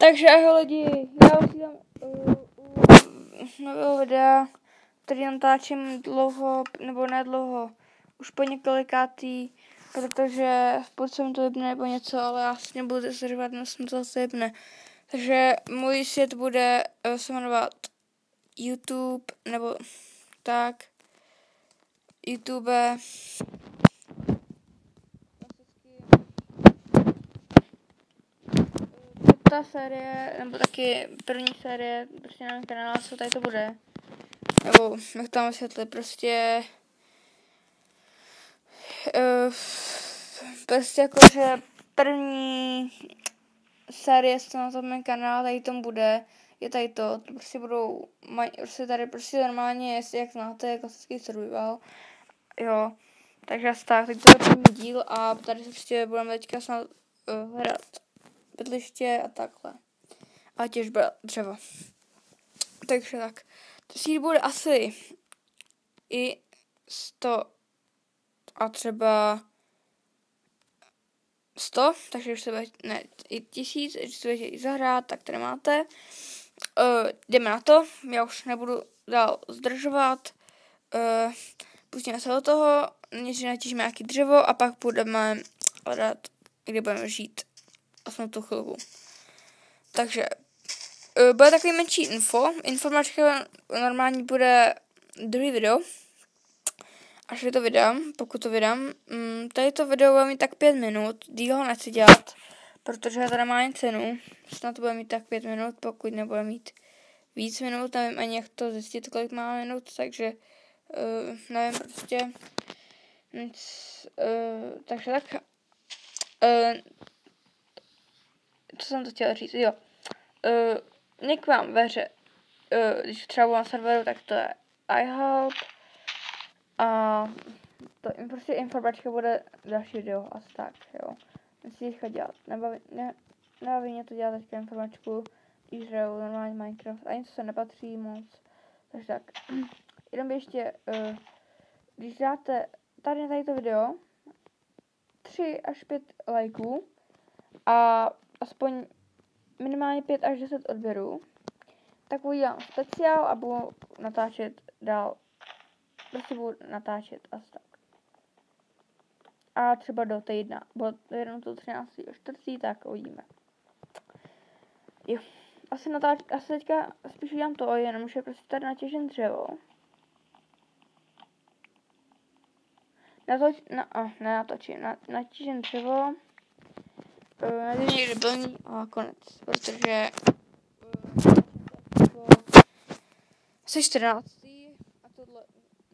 Takže ahoj lidi, já už jsem nového videa, který natáčím dlouho, nebo ne dlouho, už po několikátý, protože buď se mi to vypne nebo něco, ale já si nebudu zdržovat, než se mi to zase vypne. Takže můj svět bude se jmenovat YouTube, nebo tak, YouTube. Ta série, nebo taky první série, prostě na mém kanálu, co tady to bude. Nebo jak tam vysvětlit, prostě jakože první série, co na tom mém kanálu, tady tom bude, je tady to prostě budou, prostě tady prostě normálně, jestli jak znáte, klasický survival, jo, takže asi tak, teď to je první díl a tady se prostě budeme teďka snad hledat bydliště a takhle. A těžba dřeva. Takže tak. To si bude asi i 100 a třeba 100, takže už se bude, ne, i 1000, když se budete i zahrát, tak tady máte. Jdeme na to, já už nebudu dál zdržovat. Pustíme se do toho, než natížíme nějaký dřevo a pak budeme hledat, kde budeme žít. Aspoň tu chvilku. Takže bude takový menší informačka normálně bude druhý video, až to vydám, pokud to vydám. Tady to video bude mít tak 5 minut, díl ho nechci dělat, protože to nemá ani cenu, snad to bude mít tak 5 minut, pokud nebude mít víc minut, nevím ani jak to zjistit, kolik má minut, takže nevím prostě, takže tak, co jsem to chtěla říct, jo. Něk vám ve hře, když třeba budu na serveru, tak to je iHelp a to prostě informačka bude další video, asi tak, jo. Nechci teďka dělat, nebaví mě to dělat teďka informačku, když hraju normální Minecraft, ani to se nepatří moc, takže tak. Jenom ještě, když dáte tady na to video 3 až 5 lajků a aspoň minimálně 5 až 10 odběrů, tak udělám speciál a budu natáčet dál. Prostě budu natáčet asi tak. A třeba do týdna. Bylo jenom to 13. čtvrtý, tak uvidíme. Jo. Asi teďka spíš udělám to, jenomže prostě tady natěžím dřevo. Natěžím dřevo. Nevím někde plní a konec. Protože jsi 14. A tohle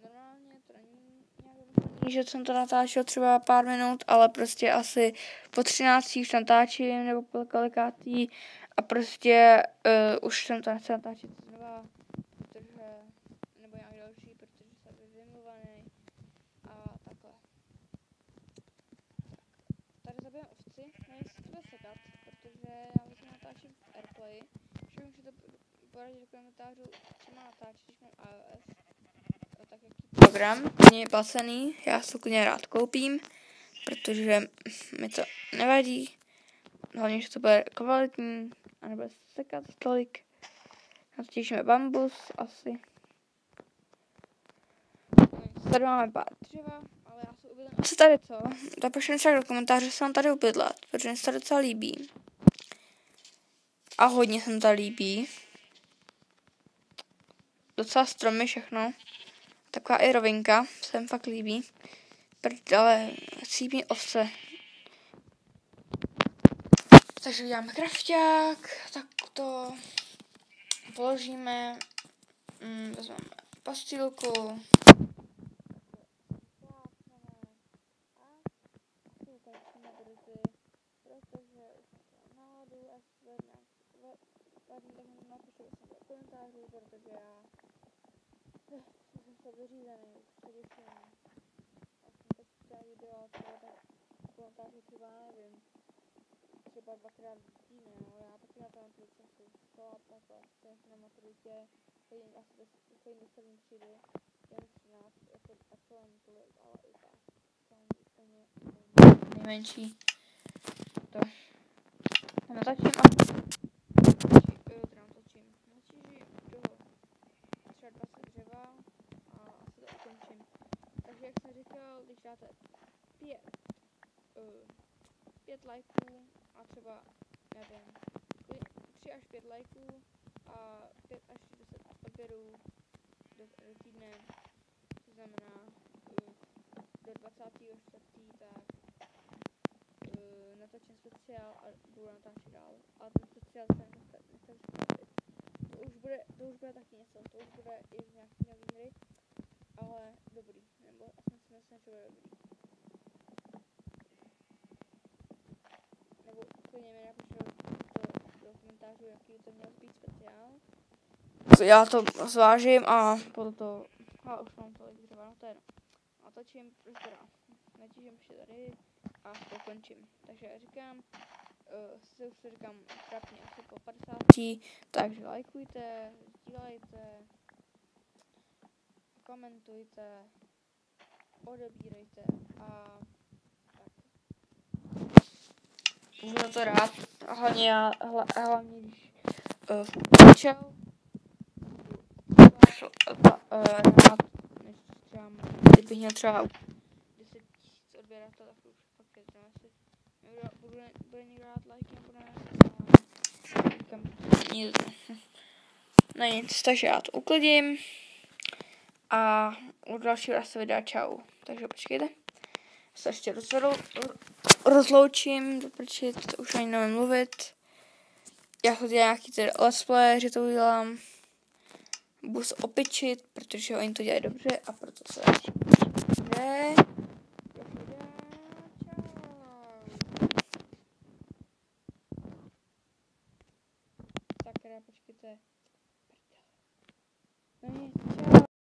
normálně to není nějak, že jsem to natáčel třeba pár minut, ale prostě asi po 13. už natáčím, nebo po kolikátý a prostě už jsem to nechtěl natáčet znova, protože, nebo nějak další, protože jsem vymluvaný a takhle. Tady zabijem ovci, nevím, jestli to bude sekat, protože já vlastně natáčím v Airplay, že můžete poradit do komentářů, co má natáčet, když mám iOS, tak jaký program, mě je placený, já se klidně rád koupím, protože mi to nevadí, hlavně, že to bude kvalitní a nebude sekat tolik. Natěžíme bambus asi. Tady máme pár dřeva, ale já se ubydlím asi tady, co? Napište mi však do komentáře, že se vám tady ubydlat, protože mi se to docela líbí. A hodně se mi to líbí. Docela stromy všechno. Taková i rovinka, se mi fakt líbí. Ale líbí ovce. Takže uděláme krafťák, tak to položíme, vezmeme pastilku. Protože já jsem se vyřízený, už se těším. Já jsem teď chtěla video, třeba tak komentáři třeba nevím, třeba 2krát v týdně, no já taky na to mám času, škola, takhle, jsem na maturitě, chodím asi chodím do 7 třídy, jen 13, jako kolem tolik, ale i tak, to není úplně nejmenší, to, natáčím a jak jsem říkal, když dáte 5 lajků a třeba, nevím, 3 až 5 lajků a 5 až 10 odběrů do týdne, to znamená do 24. tak natočím speciál a budu natáčet dál. A ten speciál se nechce připravit. To už bude taky něco, to už bude i z nějaký nový hry, ale dobrý, nebo aspoň si myslím, že bude dobrý. Nebo klidně mi napište do komentářů, jaký to měl být speciál. Já to zvážím a proto, už mám tolik dřeva, no to je no. Natočím, natížím ještě tady a to končím. Takže říkám, už to říkám trapně asi po 50. Takže lajkujte, sdílejte, komentujte, odebírejte a tak. Budu to rád, hlavně když čau, rád, než třeba, kdybych měl třeba 10 000 odběratel, tak už fakt je to asi, bude někdo rád lajky, nebo ne, no nic, takže já to uklidím a u dalšího se videa čau, takže počkejte, se ještě rozloučím, protože to už ani nevím mluvit, já chodím nějaký tedy let's play, že to udělám, budu se opičit, protože oni to dělají dobře a proto se ne. Sakra, počkejte. No nic, čau.